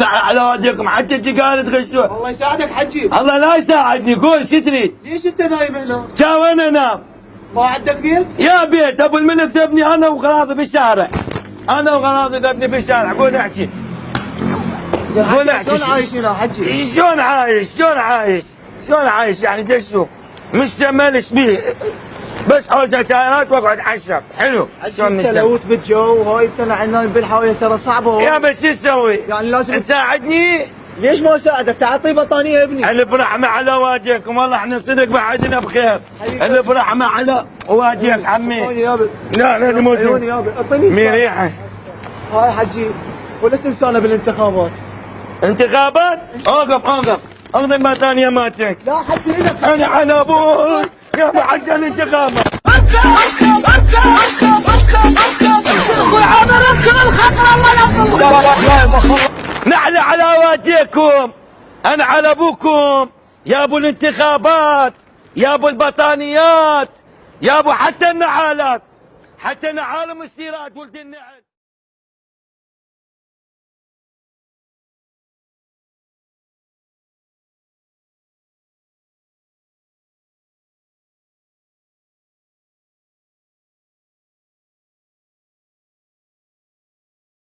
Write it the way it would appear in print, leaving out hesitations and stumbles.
على واديكم حتى انت قاعد تغشون. الله يساعدك حجي. الله لا يساعدني، قول شو تريد؟ ليش انت نايم هنا؟ كان وين انام؟ ما عندك بيت؟ يا بيت ابو الملك تبني انا وغراضي في الشارع. انا وغراضي تبني في الشارع، قول احكي. قول احكي. شلون عايش هنا حجي؟ شلون عايش؟ شلون عايش؟ شلون عايش يعني دشو؟ مشتملش بيه. بس حوزه تايرات واقعد عشب، حلو. انت لوت بالجو وهاي انت نايم بالحاويه ترى صعبه. يا بس شو تسوي؟ يعني لازم تساعدني؟ ليش ما اساعدك؟ تعطي بطانيه يا ابني. الف رحمه على واديكم، والله احنا صدق بعدنا بخير. الف رحمه على واديك عمي. لا لا مو عيوني يابا اعطيني مين ريحه؟ هاي حجي ولا تنسانا بالانتخابات. انتخابات؟ اوقف اوقف، اخذ البطانيه مالتك. لا حجي لك. انا على ابوك يا بعد الانتخابات. نحن على واديكم، انا على ابوكم يا ابو الانتخابات، يا ابو البطانيات، يا ابو حتى النعالات، حتى نعال مستيرات ولد النعل.